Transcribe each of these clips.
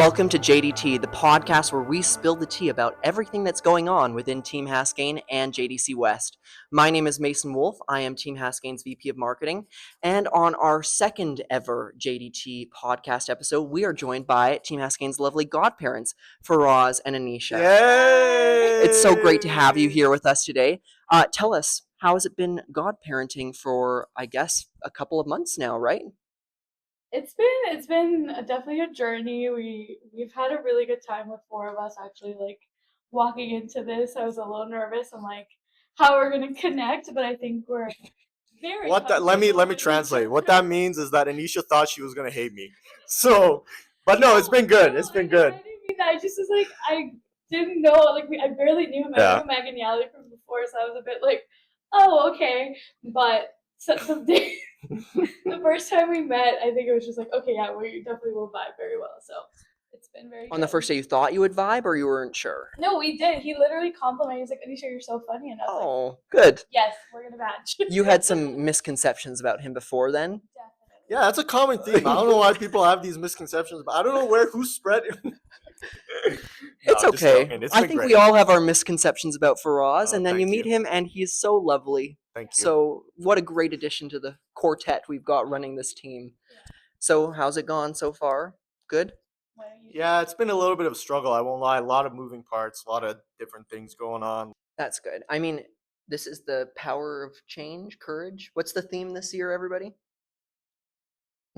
Welcome to JDT, the podcast where we spill the tea about everything that's going on within Team Haskayne and JDC West. My name is Mason Wolf. I am Team Haskayne's VP of Marketing. And on our second ever JDT podcast episode, we are joined by Team Haskayne's lovely godparents, Faraz and Anisha. Yay! It's so great to have you here with us today. Tell us, how has it been godparenting for, I guess, a couple of months now, right? It's been definitely a journey. We've had a really good time with four of us actually. Like walking into this, I was a little nervous. I'm like, how we're gonna connect, but I think we're very. Let me translate. What that means is that Anisha thought she was gonna hate me. So, but no, it's been good. It's been good. I didn't mean that. I just was like, I didn't know. Like I barely knew him. I knew Megan Yalley from before, so I was a bit like, oh okay. But the first time we met, I think it was just like, okay, yeah, we definitely will vibe very well. So it's been very On the first day, you thought you would vibe, or you weren't sure? No, we did. He literally complimented. He's like, Anisha, you're so funny. And I was like, good. Yes, we're gonna match. You had some misconceptions about him before then? Definitely. Yeah, that's a common theme. I don't know why people have these misconceptions, but I don't know who spread it. It's okay. I think we all have our misconceptions about Faraz, and then you meet him, and he's so lovely. Thank you. So what a great addition to the quartet we've got running this team. Yeah. So how's it gone so far? Good? Yeah, it's been a little bit of a struggle. I won't lie. A lot of moving parts, a lot of different things going on. That's good. I mean, this is the power of change, courage. What's the theme this year, everybody?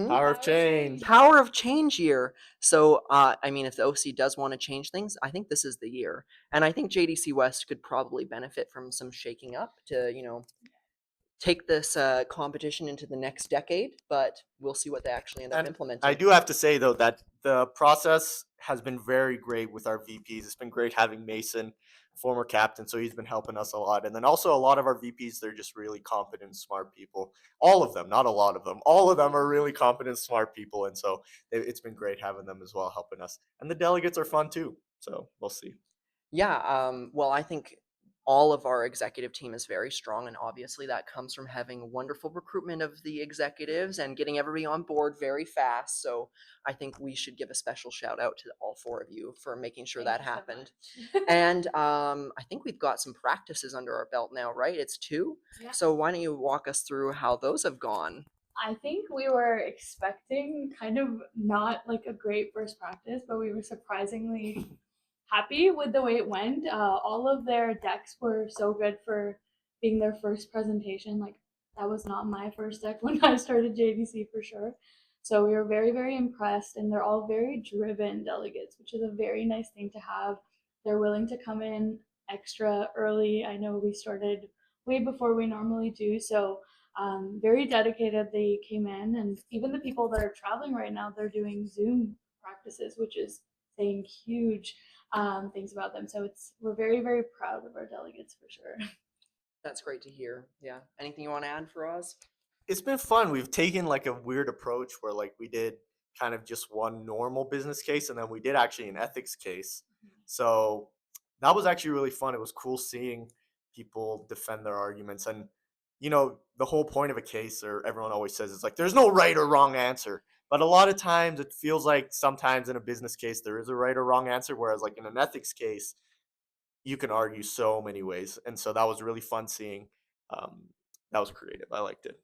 Power of change. Power of change year. So, I mean, if the OC does want to change things, I think this is the year. And I think JDC West could probably benefit from some shaking up to, take this competition into the next decade. But we'll see what they actually end up implementing. I do have to say, though, that the process has been very great with our VPs. It's been great having Mason, former captain, so he's been helping us a lot. And then also a lot of our VPs, they're just really competent, smart people. All of them, not a lot of them. All of them are really competent, smart people. And so it's been great having them as well, helping us. And the delegates are fun too. So we'll see. Yeah, well, I think all of our executive team is very strong, and obviously that comes from having wonderful recruitment of the executives and getting everybody on board very fast. So I think we should give a special shout out to all four of you for making sure that happened. And I think we've got some practices under our belt now, right? It's 2. Yeah. So why don't you walk us through how those have gone? I think we were expecting kind of not like a great first practice, but we were surprisingly happy with the way it went. All of their decks were so good for being their first presentation. Like that was not my first deck when I started JDC for sure. So we were very, very impressed, and they're all very driven delegates, which is a very nice thing to have. They're willing to come in extra early. I know we started way before we normally do, so very dedicated. They came in, and even the people that are traveling right now, they're doing Zoom practices, which is saying huge things about them. So we're very, very proud of our delegates for sure. That's great to hear. Yeah. Anything you want to add for us? It's been fun. We've taken like a weird approach where like we did kind of just one normal business case, and then we did actually an ethics case. So that was actually really fun. It was cool seeing people defend their arguments. And, the whole point of a case, or everyone always says, is like, there's no right or wrong answer. But a lot of times it feels like sometimes in a business case, there is a right or wrong answer. Whereas like in an ethics case, you can argue so many ways. And so that was really fun seeing. That was creative. I liked it.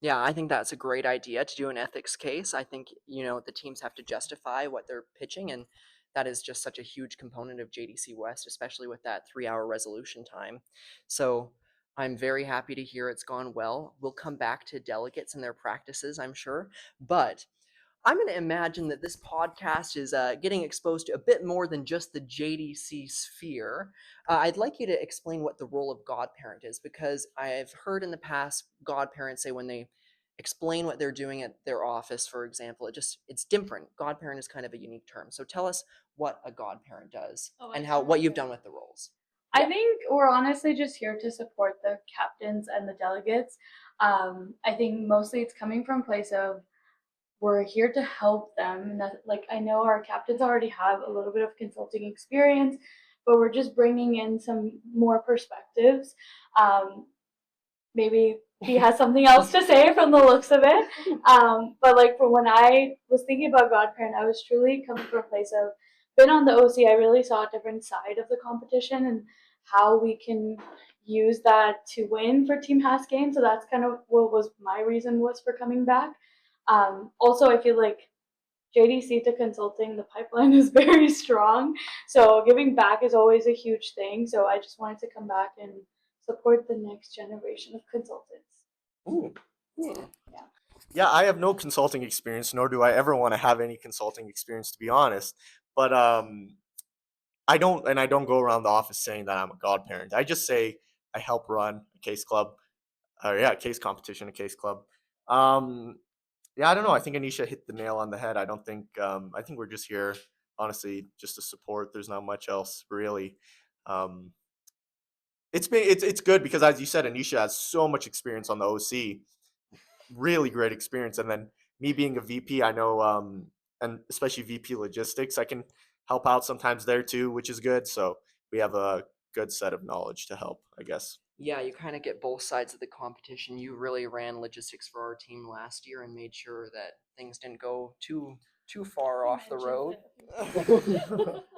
Yeah, I think that's a great idea to do an ethics case. I think, the teams have to justify what they're pitching, and that is just such a huge component of JDC West, especially with that 3-hour resolution time. So I'm very happy to hear it's gone well. We'll come back to delegates and their practices, I'm sure. But I'm going to imagine that this podcast is getting exposed to a bit more than just the JDC sphere. I'd like you to explain what the role of godparent is, because I've heard in the past godparents say when they explain what they're doing at their office, for example, it's different. Godparent is kind of a unique term. So tell us what a godparent does and what you've done with the roles. I think we're honestly just here to support the captains and the delegates. I think mostly it's coming from a place of we're here to help them. And that, like, I know our captains already have a little bit of consulting experience, but we're just bringing in some more perspectives. Maybe he has something else to say from the looks of it. But like for when I was thinking about godparent, I was truly coming from a place of been on the OC. I really saw a different side of the competition and how we can use that to win for Team Haskayne. So that's kind of what was my reason was for coming back. Also, I feel like JDC to consulting, the pipeline is very strong. So giving back is always a huge thing. So I just wanted to come back and support the next generation of consultants. Ooh. Yeah. Yeah, I have no consulting experience, nor do I ever want to have any consulting experience, to be honest. But I don't go around the office saying that I'm a godparent. I just say I help run a case club, a case competition, a case club. Um, yeah, I don't know. I think Anisha hit the nail on the head. I don't think. I think we're just here, honestly, just to support. There's not much else really. Um, it's good because, as you said, Anisha has so much experience on the OC, really great experience. And then me being a VP, I know, and especially VP logistics, I can help out sometimes there too, which is good. So we have a good set of knowledge to help, I guess. Yeah, you kind of get both sides of the competition. You really ran logistics for our team last year and made sure that things didn't go too far off the road.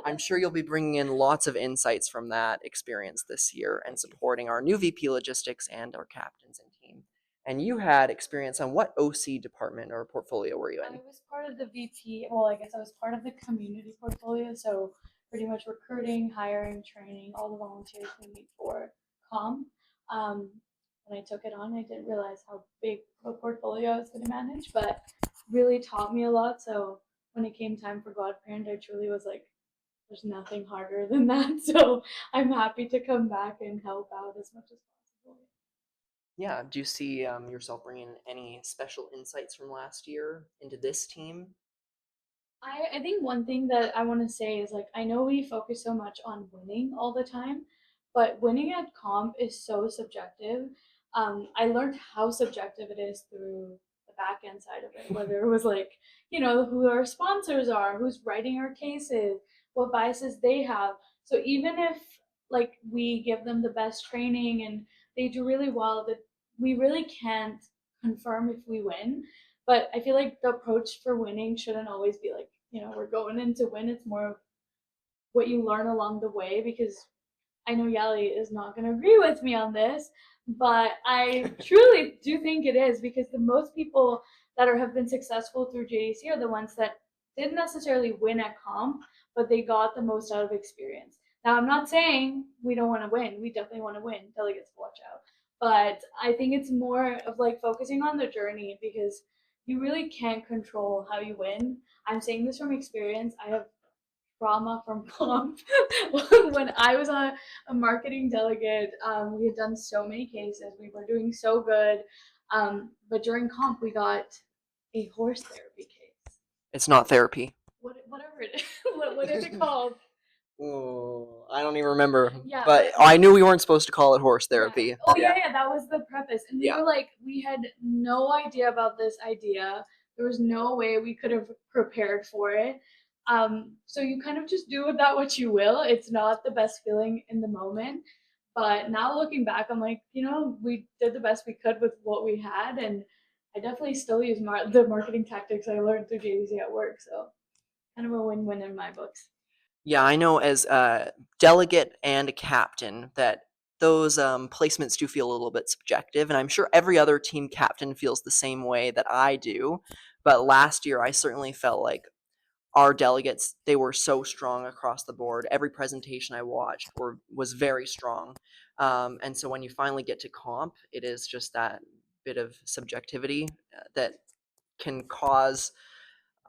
I'm sure you'll be bringing in lots of insights from that experience this year and supporting our new VP logistics and our captains and team. And you had experience on what OC department or portfolio were you I in? was part of the VP. Well, I guess I was part of the community portfolio. So pretty much recruiting, hiring, training, all the volunteers we need for com. Um, when I took it on, I didn't realize how big a portfolio I was going to manage, but really taught me a lot. So when it came time for godparent, I truly was like, there's nothing harder than that. So I'm happy to come back and help out as much as possible. Yeah, do you see yourself bringing any special insights from last year into this team? I think one thing that I want to say is like I know we focus so much on winning all the time, but winning at comp is so subjective. I learned how subjective it is through the back end side of it, whether it was like, who our sponsors are, who's writing our cases, what biases they have. So even if like we give them the best training and they do really well, that we really can't confirm if we win. But I feel like the approach for winning shouldn't always be like, we're going in to win. It's more of what you learn along the way because I know Yali is not going to agree with me on this, but I truly do think it is because the most people that have been successful through JDC are the ones that didn't necessarily win at comp, but they got the most out of experience. Now, I'm not saying we don't want to win. We definitely want to win. Delegates, watch out. But I think it's more of like focusing on the journey because you really can't control how you win. I'm saying this from experience. I have trauma from comp. When I was a marketing delegate, we had done so many cases. We were doing so good. But during comp, we got a horse therapy case. It's not therapy. Whatever it is. What is it called? Oh, I don't even remember. Yeah, but I knew we weren't supposed to call it horse therapy. Yeah. Oh yeah, that was the preface. And we Yeah. were like, we had no idea about this idea. There was no way we could have prepared for it. So you kind of just do with that what you will. It's not the best feeling in the moment. But now looking back, I'm like, we did the best we could with what we had. And I definitely still use the marketing tactics I learned through JDC at work. So kind of a win-win in my books. Yeah, I know as a delegate and a captain that those placements do feel a little bit subjective, and I'm sure every other team captain feels the same way that I do. But last year, I certainly felt like our delegates, they were so strong across the board. Every presentation I watched was very strong. And so when you finally get to comp, it is just that bit of subjectivity that can cause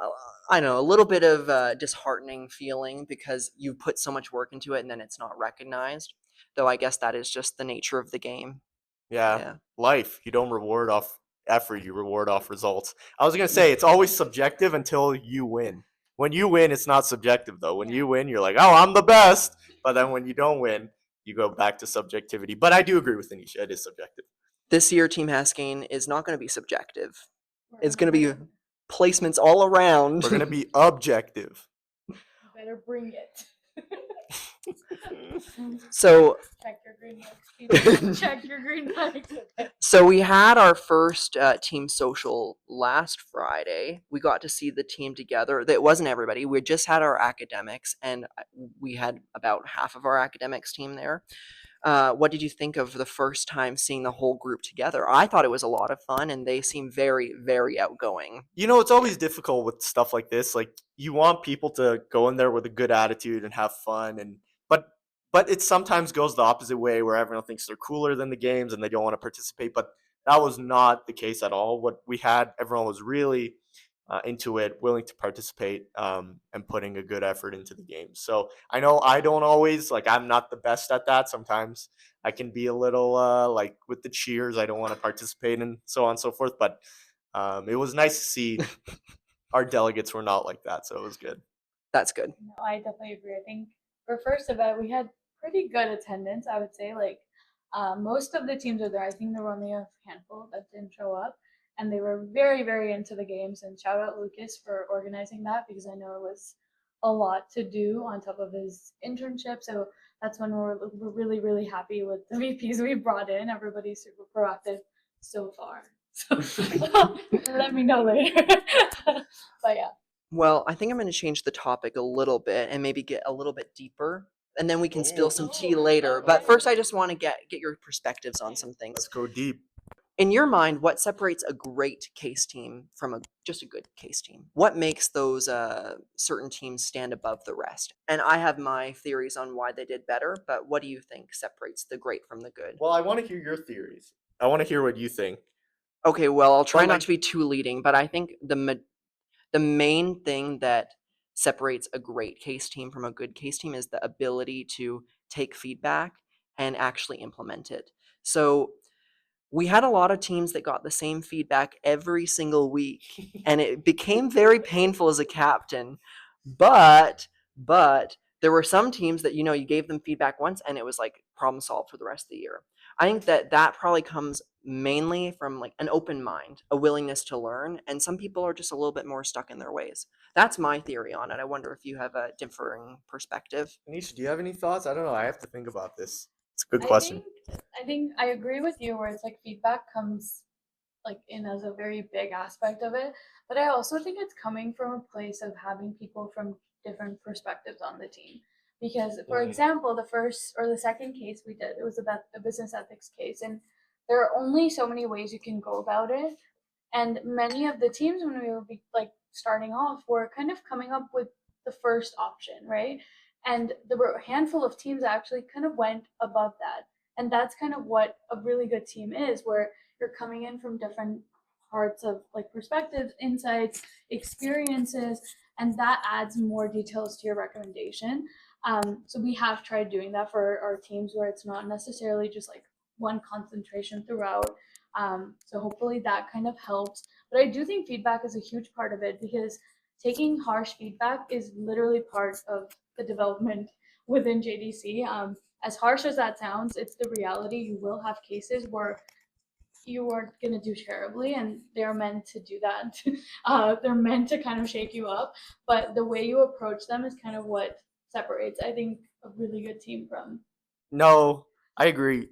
uh, I don't know, a little bit of disheartening feeling because you put so much work into it and then it's not recognized. Though I guess that is just the nature of the game. Yeah, Yeah. life. You don't reward off effort, you reward off results. I was going to say, it's always subjective until you win. When you win, it's not subjective, though. When you win, you're like, oh, I'm the best. But then when you don't win, you go back to subjectivity. But I do agree with Anisha. It is subjective. This year, Team Haskayne is not going to be subjective. It's going to be placements all around. We're going to be objective. You better bring it. So Check your green mics. Check your green mics. Okay. So we had our first team social last Friday. We got to see the team together. It wasn't everybody. We just had our academics, and we had about half of our academics team there. What did you think of the first time seeing the whole group together? I thought it was a lot of fun, and they seem very, very outgoing. You know, it's always difficult with stuff like this. Like, you want people to go in there with a good attitude and have fun, and but but it sometimes goes the opposite way where everyone thinks they're cooler than the games and they don't want to participate. But that was not the case at all. What we had, everyone was really into it, willing to participate, and putting a good effort into the game. So I know I don't always, like, I'm not the best at that. Sometimes I can be a little like with the cheers, I don't want to participate and so on and so forth. But it was nice to see our delegates were not like that, so it was good. That's good. No, I definitely agree. I think for first event we had pretty good attendance. I would say like most of the teams were there. I think there were only a handful that didn't show up, and they were very very into the games. And shout out Lucas for organizing that because I know it was a lot to do on top of his internship. So that's when we're really really happy with the VPs we brought in. Everybody's super proactive so far. So let me know later. But yeah. Well, I think I'm going to change the topic a little bit and maybe get a little bit deeper, and then we can spill some tea later. But first, I just want to get your perspectives on some things. Let's go deep. In your mind, what separates a great case team from just a good case team? What makes those certain teams stand above the rest? And I have my theories on why they did better, but what do you think separates the great from the good? Well, I want to hear your theories. I want to hear what you think. Okay, well, I'll try But, not like- to be too leading, but I think the main thing that separates a great case team from a good case team is the ability to take feedback and actually implement it. So we had a lot of teams that got the same feedback every single week, and it became very painful as a captain. But there were some teams that, you gave them feedback once and it was like problem solved for the rest of the year. I think that probably comes mainly from like an open mind, a willingness to learn, and some people are just a little bit more stuck in their ways. That's my theory on it. I wonder if you have a differing perspective. Anisha, do you have any thoughts? I don't know. I have to think about this. It's a good question. I think I agree with you where it's like feedback comes like in as a very big aspect of it, but I also think it's coming from a place of having people from different perspectives on the team. Because for example, the first or the second case we did, it was about a business ethics case, and there are only so many ways you can go about it. And many of the teams when we were like starting off were kind of coming up with the first option, right? And there were a handful of teams that actually kind of went above that. And that's kind of what a really good team is, where you're coming in from different parts of like perspectives, insights, experiences, and that adds more details to your recommendation. So we have tried doing that for our teams where it's not necessarily just like one concentration throughout. So hopefully that kind of helps. But I do think feedback is a huge part of it because taking harsh feedback is literally part of the development within JDC. As harsh as that sounds, it's the reality. You will have cases where you are going to do terribly, and they're meant to do that. They're meant to kind of shake you up, but the way you approach them is kind of what separates, I think, a really good team from. No, I agree.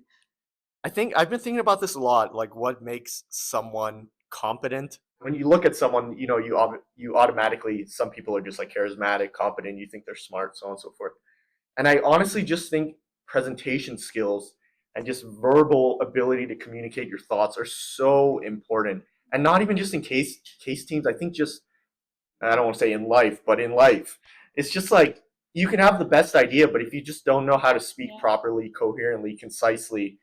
I think I've been thinking about this a lot. Like, what makes someone competent? When you look at someone, you automatically, some people are just like charismatic, competent. You think they're smart, so on and so forth. And I honestly just think presentation skills and just verbal ability to communicate your thoughts are so important. And not even just in case teams. I think just, I don't want to say in life, but in life, it's just like you can have the best idea, but if you just don't know how to speak properly, coherently, concisely,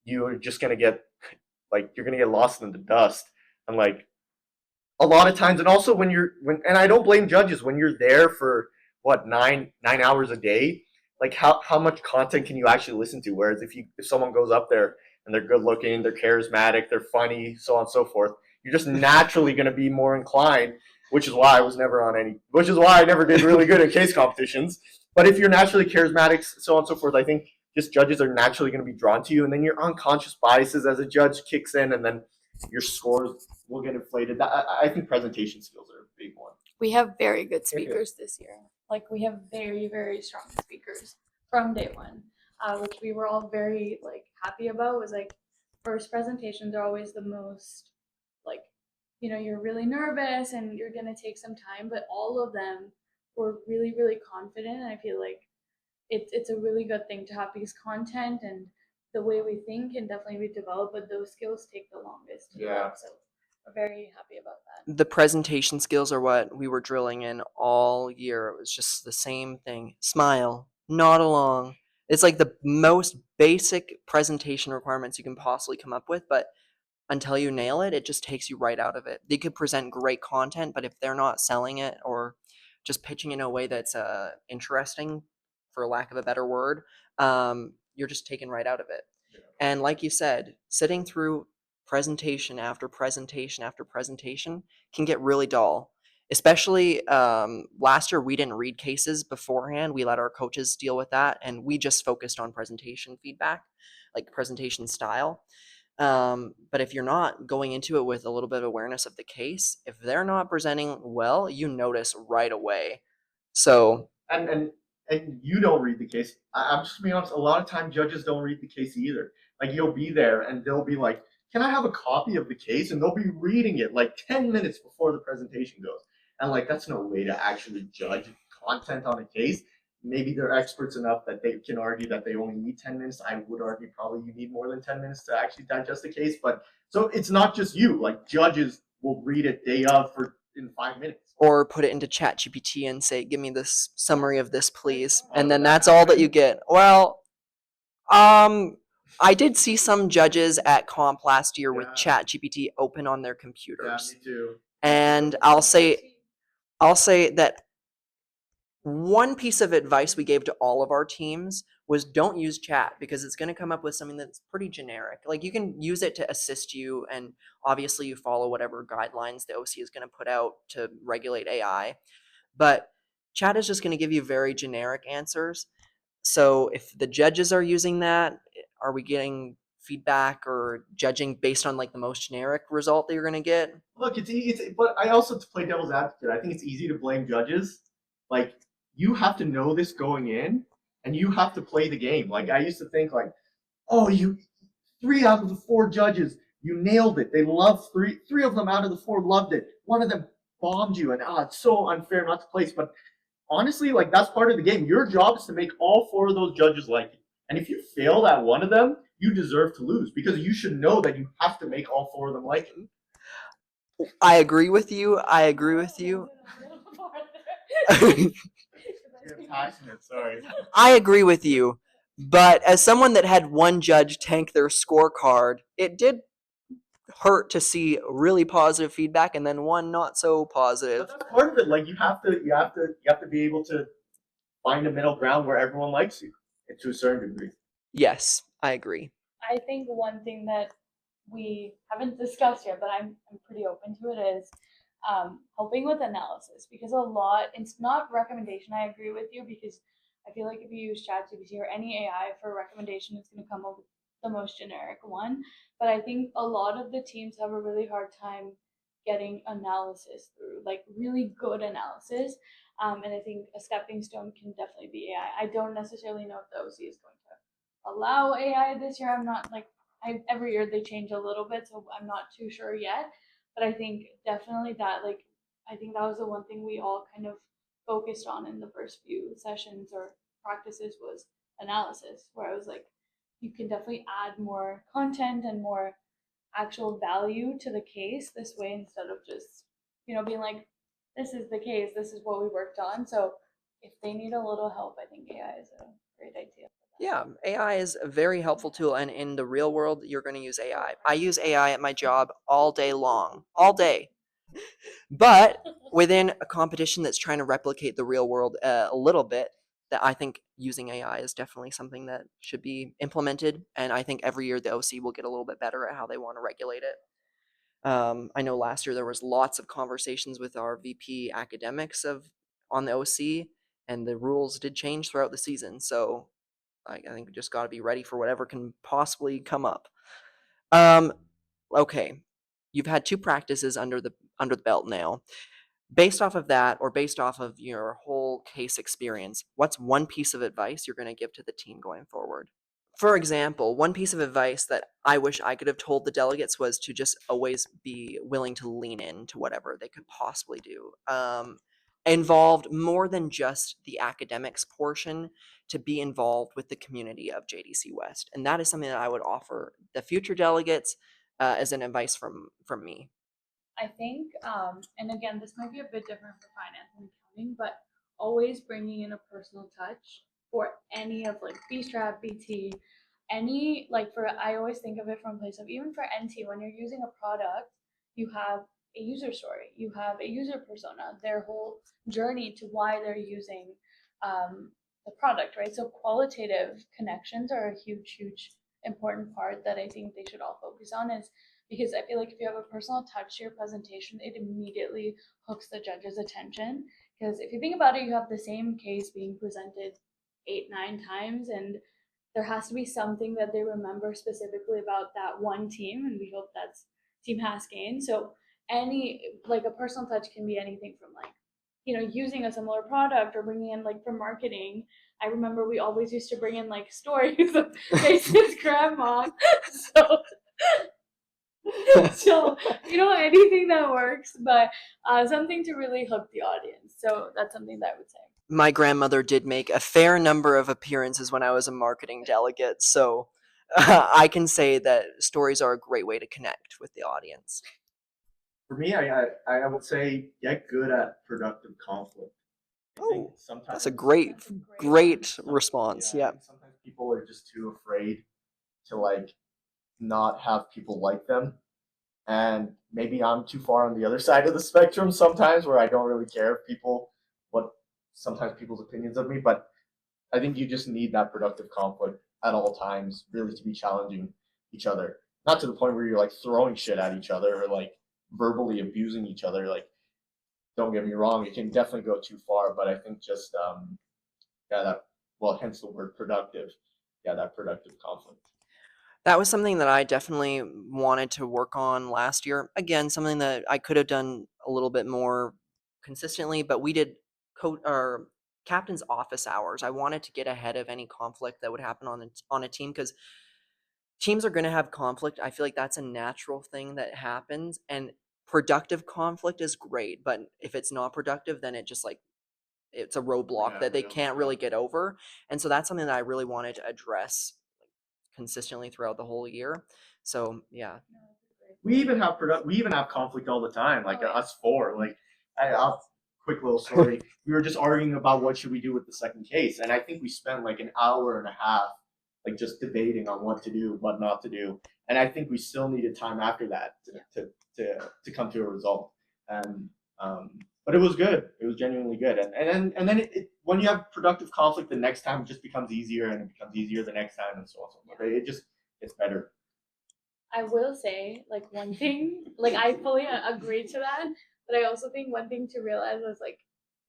you're just gonna get you're gonna get lost in the dust. And like a lot of times, and also and I don't blame judges when you're there for what 9 hours a day. Like how much content can you actually listen to? Whereas if someone goes up there and they're good looking, they're charismatic, they're funny, so on and so forth, you're just naturally going to be more inclined. Which is why I never did really good at case competitions. But if you're naturally charismatic, so on and so forth, I think just judges are naturally going to be drawn to you, and then your unconscious biases as a judge kicks in, and then your scores will get inflated. I think presentation skills are a big one. We have very good speakers this year. Like we have very, very strong speakers. from day one, which we were all very like happy about. Was like first presentations are always the most like you're really nervous and you're gonna take some time, but all of them were really confident, and I feel like it's a really good thing to have because content and the way we think can definitely be developed, but those skills take the longest to develop. So we're very happy about that. The presentation skills are what we were drilling in all year. It was just the same thing. Smile, nod along. It's like the most basic presentation requirements you can possibly come up with, but until you nail it, it just takes you right out of it. They could present great content, but if they're not selling it or just pitching in a way that's interesting, for lack of a better word, you're just taken right out of it. And like you said, sitting through presentation after presentation after presentation can get really dull. Especially last year, we didn't read cases beforehand. We let our coaches deal with that, and we just focused on presentation feedback, like presentation style. But if you're not going into it with a little bit of awareness of the case, if they're not presenting well, you notice right away. So And you don't read the case. I'm just being honest. A lot of time, judges don't read the case either. Like you'll be there, and they'll be like, "Can I have a copy of the case?" And they'll be reading it like 10 minutes before the presentation goes. And like that's no way to actually judge content on a case. Maybe they're experts enough that they can argue that they only need 10 minutes. I would argue probably you need more than 10 minutes to actually digest the case. But so it's not just you. Like judges will read it day of for in 5 minutes. or put it into ChatGPT and say, "Give me this summary of this, please," and then that's all that you get. Well, I did see some judges at comp last year with ChatGPT open on their Yeah, computers, me too. and I'll say that one piece of advice we gave to all of our teams was don't use chat because it's going to come up with something that's pretty generic. Like you can use it to assist you, and obviously you follow whatever guidelines the OC is going to put out to regulate AI, but chat is just going to give you very generic answers. So if the judges are using that, are we getting feedback or judging based on like the most generic result that you're going to get? Look, but I also to play devil's advocate. I think it's easy to blame judges. Like you have to know this going in, and you have to play the game. Like I used to think, like, oh, you 3 out of the 4 judges, you nailed it. They loved three of them out of the 4 loved it. One of them bombed you, and it's so unfair not to place. But honestly, like that's part of the game. Your job is to make all 4 of those judges like you. And if you fail at one of them, you deserve to lose because you should know that you have to make all 4 of them like you. I agree with you. I agree with you. You're passionate, sorry. I agree with you. But as someone that had one judge tank their scorecard, it did hurt to see really positive feedback and then one not so positive. But that's part of it. Like you have to be able to find a middle ground where everyone likes you, and to a certain degree. Yes, I agree. I think one thing that we haven't discussed yet, but I'm pretty open to it, is helping with analysis, because a lot, it's not recommendation. I agree with you because I feel like if you use ChatGPT or any AI for recommendation, it's going to come up with the most generic one. But I think a lot of the teams have a really hard time getting analysis through, like really good analysis. And I think a stepping stone can definitely be AI. I don't necessarily know if the OC is going to allow AI this year. I'm not like every year they change a little bit, so I'm not too sure yet. But I think definitely that I think that was the one thing we all kind of focused on in the first few sessions or practices was analysis, where I was like, you can definitely add more content and more actual value to the case this way instead of just being like, this is the case, this is what we worked on. So if they need a little help, I think AI is a great idea. Yeah, AI is a very helpful tool, and in the real world, you're going to use AI. I use AI at my job all day long, all day. But within a competition that's trying to replicate the real world a little bit, that I think using AI is definitely something that should be implemented. And I think every year the OC will get a little bit better at how they want to regulate it. I know last year there was lots of conversations with our VP academics on the OC, and the rules did change throughout the season. So I think we just got to be ready for whatever can possibly come up. Okay, you've had 2 practices under the belt now. Based off of that, or based off of your whole case experience, what's one piece of advice you're going to give to the team going forward? For example, one piece of advice that I wish I could have told the delegates was to just always be willing to lean into whatever they could possibly do. Involved more than just the academics portion, to be involved with the community of JDC West. And that is something that I would offer the future delegates as an advice from me. I think, and again, this might be a bit different for finance and accounting, but always bringing in a personal touch for any of like B-Strap, BT, any like for I always think of it from a place of even for NT when you're using a product, you have a user story, you have a user persona, their whole journey to why they're using the product, right? So qualitative connections are a huge, huge important part that I think they should all focus on is because I feel like if you have a personal touch to your presentation, it immediately hooks the judge's attention. Because if you think about it, you have the same case being presented 8, 9 times, and there has to be something that they remember specifically about that one team, and we hope that's Team Haskayne. So any like a personal touch can be anything from like using a similar product or bringing in like for marketing. I remember we always used to bring in like stories of Jason's grandma. So so anything that works, but something to really hook the audience. So that's something that I would say. My grandmother did make a fair number of appearances when I was a marketing delegate, so I can say that stories are a great way to connect with the audience. For me, I would say get good at productive conflict. I think Oh, sometimes that's a great, That's a great great one. response. I Yeah. think sometimes people are just too afraid to like not have people like them. And maybe I'm too far on the other side of the spectrum sometimes where I don't really care if people what sometimes people's opinions of me, but I think you just need that productive conflict at all times, really to be challenging each other. Not to the point where you're like throwing shit at each other or like verbally abusing each other. Like, don't get me wrong, it can definitely go too far, but I think just yeah, that well, hence the word productive. Yeah, that productive conflict. That was something that I definitely wanted to work on last year. Again, something that I could have done a little bit more consistently, but we did or captain's office hours. I wanted to get ahead of any conflict that would happen on a team, because teams are going to have conflict. I feel like that's a natural thing that happens, and productive conflict is great, but if it's not productive, then it just like it's a roadblock that they can't really get over. And so that's something that I really wanted to address consistently throughout the whole year. So yeah. We even have conflict all the time, like Oh, yeah. us four. Like, I'll quick little story. We were just arguing about what should we do with the second case, and I think we spent like an hour and a half, like just debating on what to do, what not to do. And I think we still needed time after that to come to a result. And but it was good. It was genuinely good. And then when you have productive conflict, the next time it just becomes easier, and it becomes easier the next time, and so on. So forth. It just gets better. I will say, like, one thing, like, I fully agree to that, but I also think one thing to realize as, like,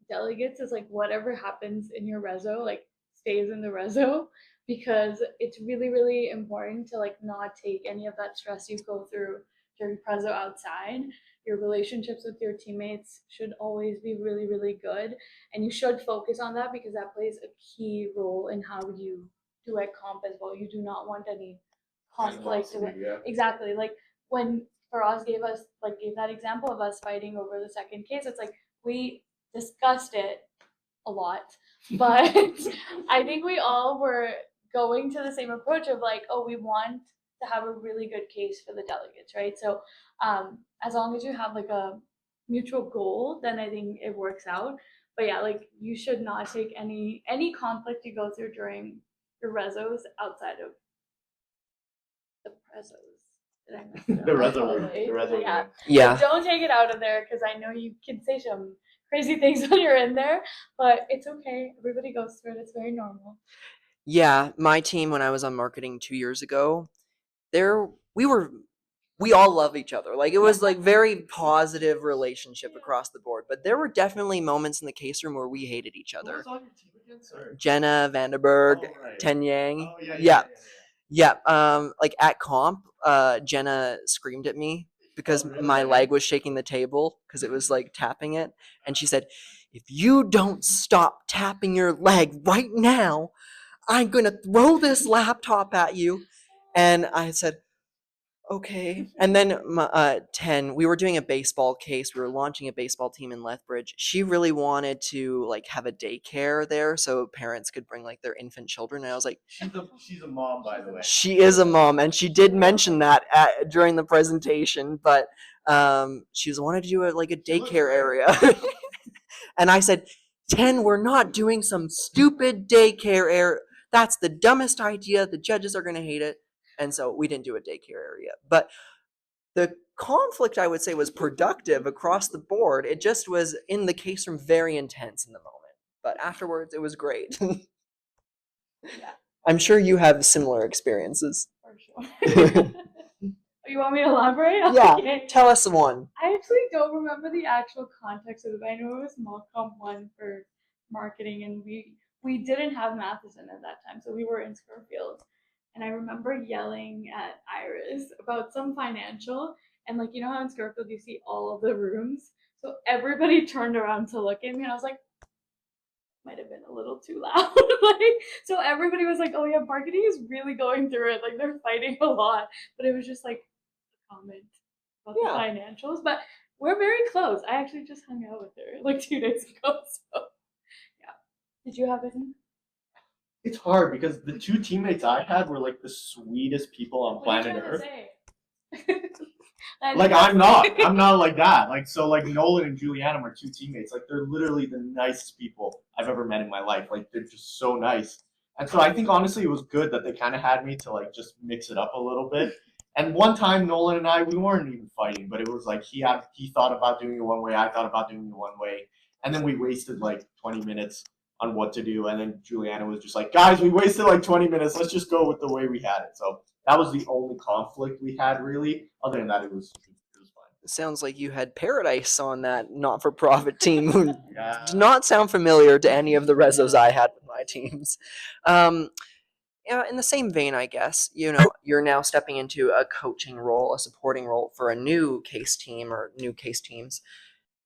delegates is, like, whatever happens in your reso, like, stays in the reso, because it's really, really important to, like, not take any of that stress you go through during preso outside. Your relationships with your teammates should always be really, really good, and you should focus on that because that plays a key role in how you do at comp as well. You do not want any conflict. Yeah. Exactly. Like when Faraz gave that example of us fighting over the second case, it's like we discussed it a lot, but I think we all were going to the same approach of like, oh, we want to have a really good case for the delegates, right? So as long as you have like a mutual goal, then I think it works out. But yeah, like you should not take any conflict you go through during your resos outside of the prezos. Did I mess it up? The reso word. Totally. The reso Yeah. word. Yeah. Like, don't take it out of there because I know you can say some crazy things when you're in there, but it's okay. Everybody goes through it. It's very normal. Yeah, my team when I was on marketing 2 years ago, there we all love each other. Like it was like very positive relationship across the board. But there were definitely moments in the case room where we hated each Who other. was on your team again? Sorry. Jenna Vanderberg, Oh, right. Ten Yang. Oh yeah. Yeah. Like at comp, Jenna screamed at me because Oh, really? my leg was shaking the table because it was like tapping it. And she said, "If you don't stop tapping your leg right now, I'm going to throw this laptop at you." And I said, "Okay." And then 10, we were doing a baseball case. We were launching a baseball team in Lethbridge. She really wanted to like have a daycare there so parents could bring like their infant children. And I was like, She's a mom, by the way. she is a mom, and she did mention that during the presentation, but she was wanted to do like a daycare area. And I said, 10, we're not doing some stupid daycare area. That's the dumbest idea. The judges are going to hate it. And so we didn't do a daycare area. But the conflict, I would say, was productive across the board. It just was in the case room very intense in the moment. But afterwards, it was great. Yeah, I'm sure you have similar experiences. for sure. You want me to elaborate? Yeah, Okay. tell us one. I actually don't remember the actual context of it. I know it was mock comp 1 for marketing, and we didn't have Matheson at that time, so we were in Scorefield. And I remember yelling at Iris about some financial, and like you know how in Scorefield you see all of the rooms, so everybody turned around to look at me, and I was like, might have been a little too loud. Like, so everybody was like, "Oh yeah, marketing is really going through it. Like they're fighting a lot." But it was just like a comment about Yeah. the financials. But we're very close. I actually just hung out with her like 2 days ago. So yeah. Did you have any? It's hard because the two teammates I had were like the sweetest people on planet Earth. Like I'm not like that. Like so like Nolan and Juliana are two teammates. Like they're literally the nicest people I've ever met in my life. Like they're just so nice. And so I think honestly it was good that they kind of had me to like just mix it up a little bit. And one time Nolan and I we weren't even fighting, but it was like he thought about doing it one way, I thought about doing it one way, and then we wasted like 20 minutes on what to do. And then Juliana was just like, "Guys, we wasted like 20 minutes. Let's just go with the way we had it." So that was the only conflict we had really. Other than that, it was fine. It sounds like you had Paradise on that not-for-profit team who Yeah. did not sound familiar to any of the rezos I had with my teams. Yeah, in the same vein, I guess, you're now stepping into a coaching role, a supporting role for a new case team or new case teams.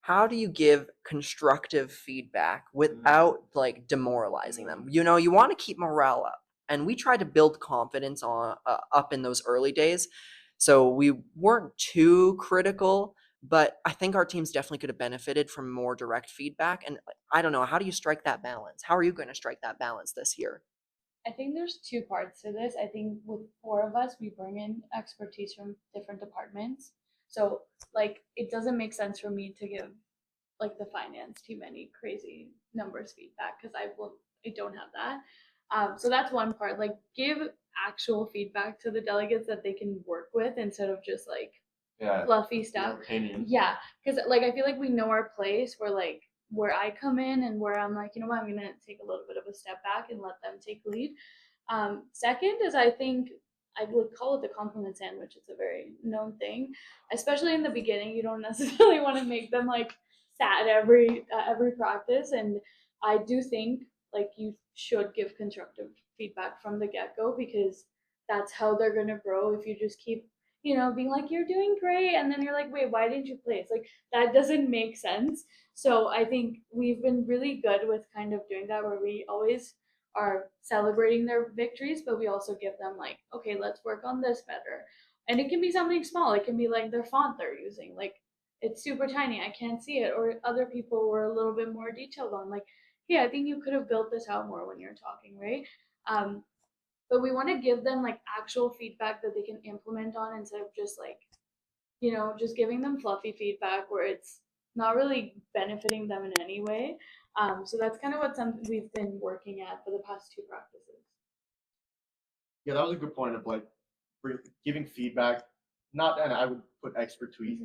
How do you give constructive feedback without like demoralizing them? You want to keep morale up, and we try to build confidence up in those early days. So we weren't too critical, but I think our teams definitely could have benefited from more direct feedback. And I don't know, how do you strike that balance? How are you going to strike that balance this year? I think there's two parts to this. I think with 4 of us, we bring in expertise from different departments. So like it doesn't make sense for me to give like the finance team any crazy numbers feedback because I don't have that. So that's one part. Like give actual feedback to the delegates that they can work with instead of just like fluffy stuff. Opinion. Yeah, because like I feel like we know our place. Where I come in and where I'm like, you know what, I'm gonna take a little bit of a step back and let them take lead. Second is I think I would call it the compliment sandwich. It's a very known thing, especially in the beginning. You don't necessarily want to make them like sad every practice, and I do think like you should give constructive feedback from the get go because that's how they're gonna grow. If you just keep being like you're doing great, and then you're like, wait, why didn't you place? Like that doesn't make sense. So I think we've been really good with kind of doing that, where we always are celebrating their victories, but we also give them like, okay, let's work on this better. And it can be something small. It can be like their font they're using. Like it's super tiny. I can't see it. Or other people were a little bit more detailed on like, hey, I think you could have built this out more when you're talking, right? But we want to give them like actual feedback that they can implement on instead of just like, just giving them fluffy feedback where it's not really benefiting them in any way. So that's kind of what we've been working at for the past 2 practices. Yeah, that was a good point of like giving feedback. Not, and I would put expertise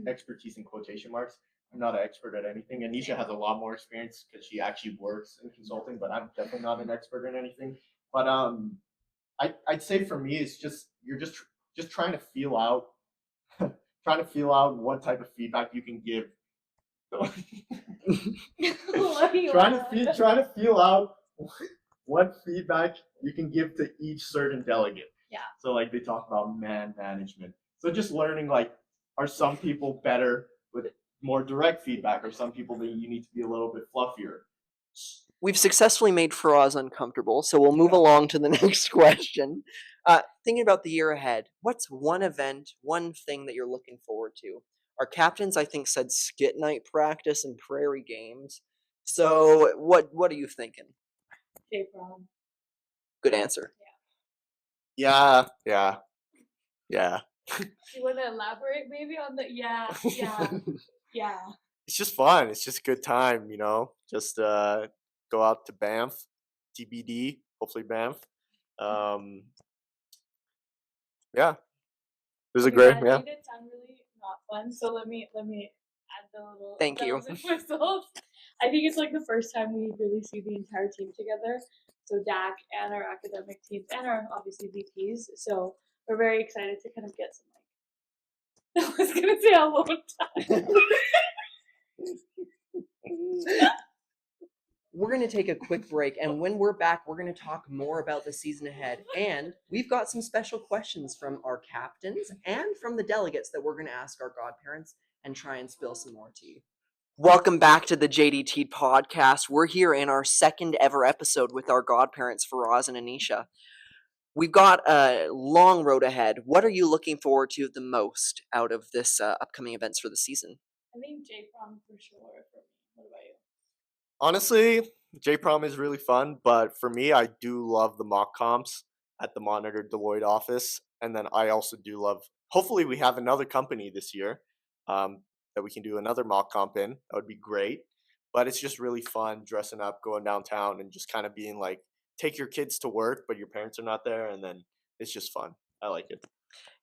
in quotation marks. I'm not an expert at anything. Anisha has a lot more experience because she actually works in consulting, but I'm definitely not an expert in anything. But I'd say for me, it's just you're just trying to feel out, what type of feedback you can give. trying to feel out what feedback you can give to each certain delegate. Yeah. So like they talk about man management. So just learning like are some people better with more direct feedback, or some people that you need to be a little bit fluffier? We've successfully made Faraz uncomfortable, so we'll move along to the next question. Thinking about the year ahead, what's one event, one thing that you're looking forward to? Our captains, I think, said skit night practice and prairie games. So, what are you thinking? J-prom. Good answer. Yeah. You want to elaborate maybe on the yeah. It's just fun. It's just a good time, you know. Just go out to Banff, TBD, hopefully Banff. Yeah, it was a great. That Yeah, made it sound really not fun. So let me add the little Thank you. bells and whistles. I think it's like the first time we really see the entire team together. So DAC and our academic teams and our obviously VPs. So we're very excited to kind of get some like I was gonna say alone time. We're going to take a quick break, and when we're back, we're going to talk more about the season ahead. And we've got some special questions from our captains and from the delegates that we're going to ask our godparents and try and spill some more tea. Welcome back to the JDT podcast. We're here in our second ever episode with our godparents, Faraz and Anisha. We've got a long road ahead. What are you looking forward to the most out of this upcoming events for the season? I think J-prom for sure for me. What about you? honestly, J-prom is really fun, but for me, I do love the mock comps at the Monitor Deloitte office, and then I also do love. Hopefully, we have another company this year that we can do another mock comp in. That would be great. But it's just really fun dressing up, going downtown, and just kind of being like, take your kids to work, but your parents are not there, and then it's just fun. I like it.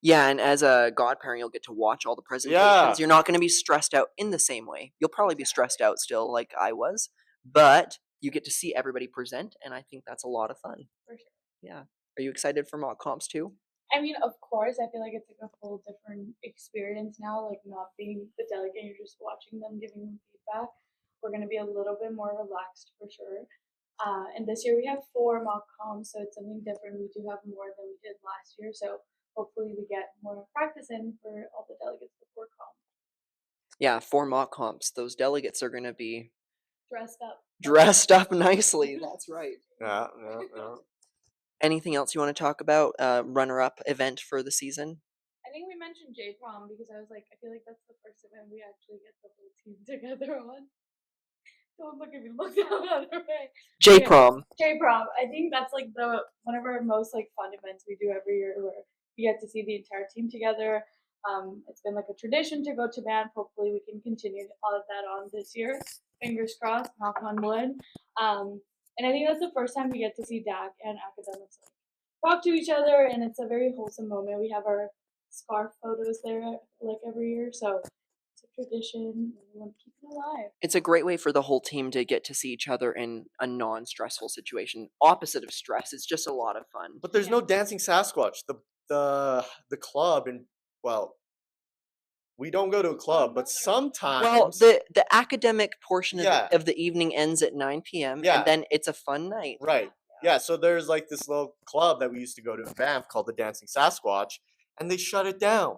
Yeah, and as a godparent, you'll get to watch all the presentations. Yeah. You're not going to be stressed out in the same way. You'll probably be stressed out still, like I was, but you get to see everybody present, and I think that's a lot of fun. For sure. Yeah. Are you excited for mock comps too? I mean, of course, I feel like it's like a whole different experience now, like not being the delegate, you're just watching them, giving them feedback. We're going to be a little bit more relaxed for sure. And this year we have 4 mock comps, so it's something different. We do have more than we did last year, so hopefully we get more practice in for all the delegates before comp. Yeah, 4 mock comps. Those delegates are going to be Dressed up. nicely. That's right. Yeah. Anything else you want to talk about? Runner-up event for the season? I think we mentioned J-prom because I was like, I feel like that's the first event we actually get the whole team together on. Don't look at me, look the other way. J-prom. J-prom. I think that's like the one of our most like fun events we do every year where we get to see the entire team together. It's been like a tradition to go to band. Hopefully we can continue all of that on this year. Fingers crossed, knock on wood. And I think that's the first time we get to see DAC and academics like, talk to each other, and it's a very wholesome moment. We have our scarf photos there like every year, so it's a tradition. And we want to keep it alive. It's a great way for the whole team to get to see each other in a non-stressful situation. Opposite of stress. It's just a lot of fun. But there's no dancing Sasquatch. The club, and well, we don't go to a club, but sometimes. Well, the academic portion Yeah. of the evening ends at 9 p.m. Yeah. and then it's a fun night. Right. Yeah, so there's like this little club that we used to go to in Banff called the Dancing Sasquatch, and they shut it down.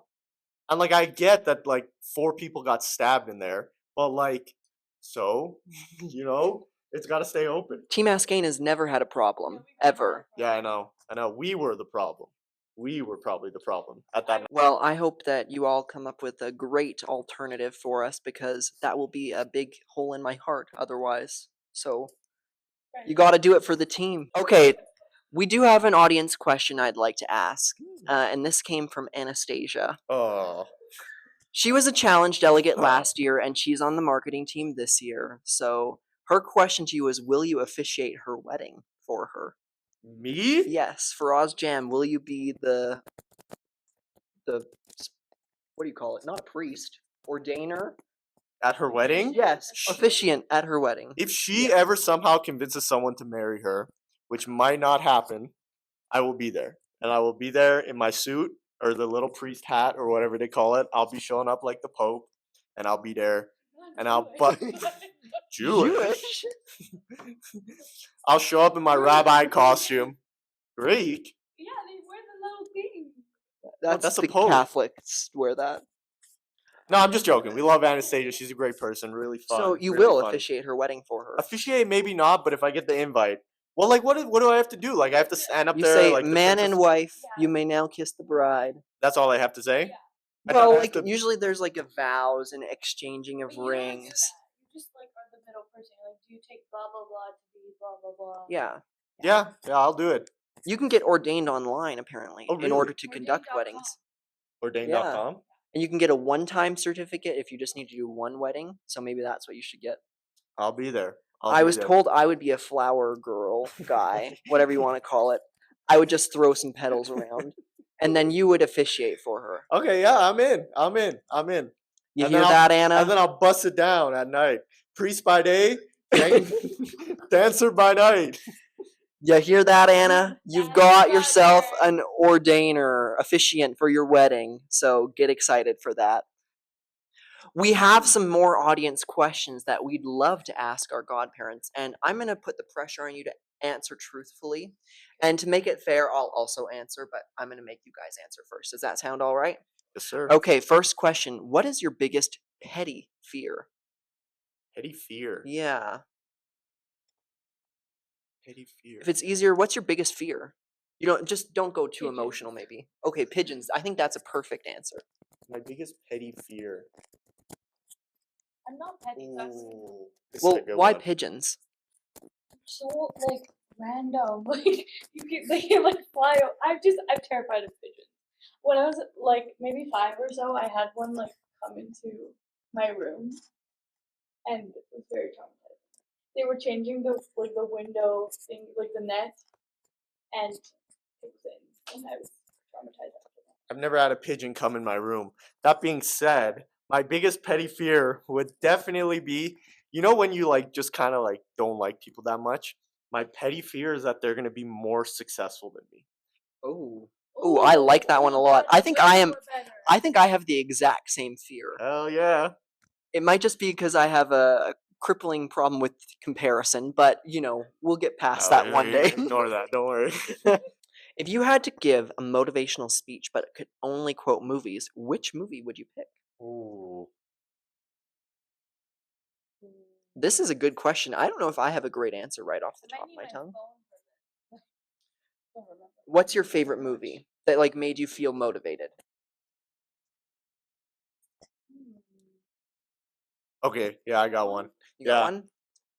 And like I get that like 4 people got stabbed in there, but like so, it's got to stay open. Team Haskayne has never had a problem, ever. Yeah, I know. We were the problem. We were probably the problem at that. Well, I hope that you all come up with a great alternative for us because that will be a big hole in my heart otherwise. So you got to do it for the team. Okay, we do have an audience question I'd like to ask, and this came from Anastasia. Oh. She was a challenge delegate last year, and she's on the marketing team this year. So her question to you is, will you officiate her wedding for her? Me? Yes, Faraz Jam, will you be the what do you call it? Not a priest, ordainer? At her wedding? Yes, officiant at her wedding. If she ever somehow convinces someone to marry her, which might not happen, I will be there. And I will be there in my suit or the little priest hat or whatever they call it. I'll be showing up like the Pope, and I'll be there. And I'll Jewish. I'll show up in my rabbi costume. Greek. Yeah, they wear the little thing. That's a the Pope. Catholics wear that. No, I'm just joking. We love Anastasia. She's a great person. Really fun. So you really will funny. officiate her wedding for her. Officiate, maybe not, but if I get the invite, well, like, what do I have to do? Like, I have to stand up You there, say, like, the man and princess. wife, Yeah. you may now kiss the bride. That's all I have to say. Yeah. I thought Well, I have like to- usually there's like a vows and exchanging of But you don't do rings. that. You just like are the middle person. You're like, do you take blah blah blah to be blah blah blah? Yeah. yeah, I'll do it. You can get ordained online apparently Oh, in really? order to conduct Ordained.com. weddings. Ordained.com. And you can get a one-time certificate if you just need to do one wedding. So maybe that's what you should get. I'll be there. I was told I would be a flower girl, guy, whatever you want to call it. I would just throw some petals around, and then you would officiate for her. Okay, yeah, I'm in. You And hear then that, Anna? And then I'll bust it down at night. Priest by day, dancer by night. You hear that, Anna? You've got yourself an ordainer, officiant for your wedding. So get excited for that. We have some more audience questions that we'd love to ask our godparents, and I'm going to put the pressure on you to answer truthfully. And to make it fair, I'll also answer, but I'm going to make you guys answer first. Does that sound all right? Yes, sir. Okay, first question. What is your biggest petty fear? Petty fear. Yeah. Petty fear. If it's easier, what's your biggest fear? You don't go too Pigeons. emotional maybe. Okay, pigeons. I think that's a perfect answer. My biggest petty fear. I'm not petty. That's Ooh, this is Well, a good why one. pigeons? so like random. Like they can like fly. I'm terrified of pigeons. When I was like maybe 5 or so, I had one like come into my room, and it was very traumatizing. They were changing the window thing, like the net, and it was in, and I was traumatized after that. I've never had a pigeon come in my room. That being said, my biggest petty fear would definitely be, when you like just kind of like don't like people that much. My petty fear is that they're gonna be more successful than me. Oh. Ooh, I like that one a lot. I think I have the exact same fear. Hell yeah. It might just be because I have a crippling problem with comparison, but we'll get past that one day. Ignore that. Don't worry. If you had to give a motivational speech but could only quote movies, which movie would you pick? Ooh. This is a good question. I don't know if I have a great answer right off the I top might of my need tongue. phone for this. Don't remember. What's your favorite movie that like made you feel motivated? Okay, yeah, I got one. You got Yeah. one?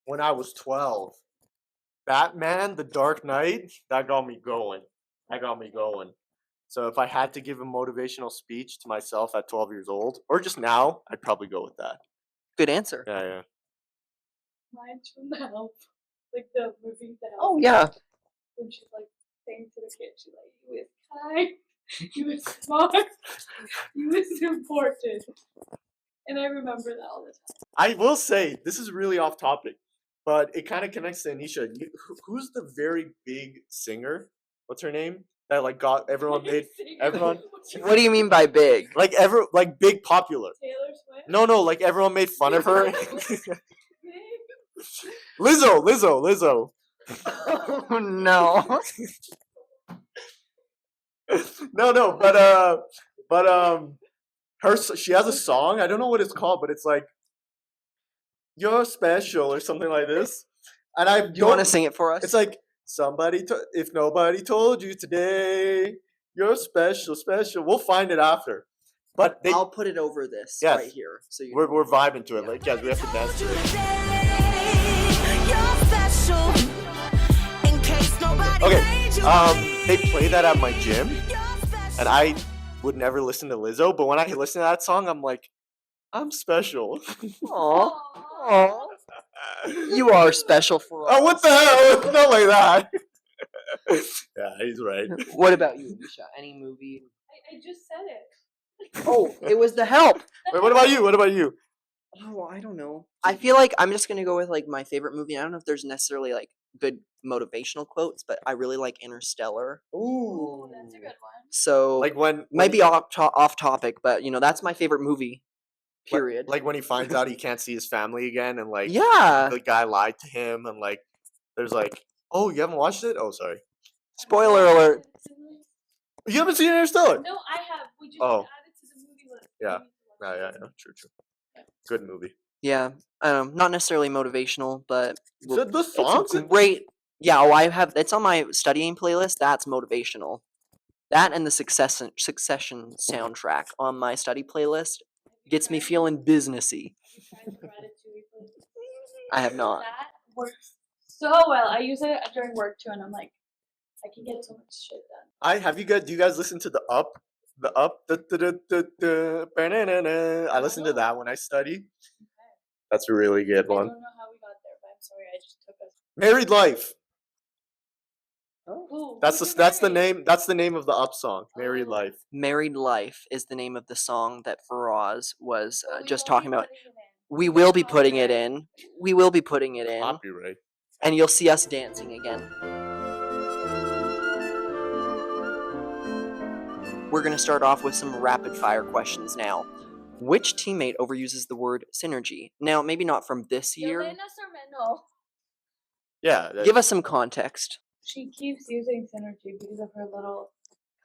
When I was 12, Batman: The Dark Knight, that got me going. So if I had to give a motivational speech to myself at 12 years old, or just now, I'd probably go with that. Good answer. Yeah. Mine's from The Help, like the movie The Help. Oh yeah. When she's like saying to the kid, she's like, "You is kind, you is smart, you is important," and I remember that all the time. I will say, this is really off topic, but it kind of connects to Anisha. Who's the very big singer? What's her name? That like got everyone made everyone What do you mean by big? like big popular. Taylor Swift. No, like everyone made fun of her. Lizzo. Oh no. No, but she has a song. I don't know what it's called, but it's like "You're Special" or something like this. And I Do you want to sing it for us? It's like if nobody told you today, you're special. We'll find it after. But I'll put it over this Yes. right here. So you we're vibing to it. Like, yes, we have to dance to it. Okay. They play that at my gym, and I would never listen to Lizzo. But when I listen to that song, I'm like, I'm special. Aw. Aw. You are special for us. Oh, what the hell? Not like that. Yeah, he's right. What about you, Nisha? Any movie? I just said it. Oh, it was The Help. Wait, what about you? Oh, I don't know. I feel like I'm just gonna go with like my favorite movie. I don't know if there's necessarily like good motivational quotes, but I really like Interstellar. Ooh, that's a good one. So Like when might be off topic, but that's my favorite movie. Period. Like when he finds out he can't see his family again, and like yeah. the guy lied to him, and like there's like, oh, you haven't watched it? Oh, sorry. Spoiler alert. You haven't seen Interstellar? No, I have. We just Oh. added to the movie list. Yeah. Yeah. True. Good movie. Yeah, not necessarily motivational, but The it's songs? great. Yeah, oh, I have it's on my studying playlist. That's motivational. That and the Succession soundtrack on my study playlist gets me feeling businessy. Have you tried the Ratatouille playlist? I have not. That works so well. I use it during work too, and I'm like, I can get so much shit done. Do you guys listen to the Up? The Up, banana. I listen to that when I study. Okay. That's a really good I one. don't know how we got there, but I'm sorry. I just took us. Married Life. Who? That's Who's the married? name. That's the name of the Up song. Married Oh. Life. Married Life is the name of the song that Faraz was But we just won't talking be about. putting it in. We Get will be putting it copyright. in. We will be putting it in. Copyright. And you'll see us dancing again. We're going to start off with some rapid fire questions now. Which teammate overuses the word synergy? Now, maybe not from this year. Yelena Sermeno. Yeah. Give us some context. She keeps using synergy because of her little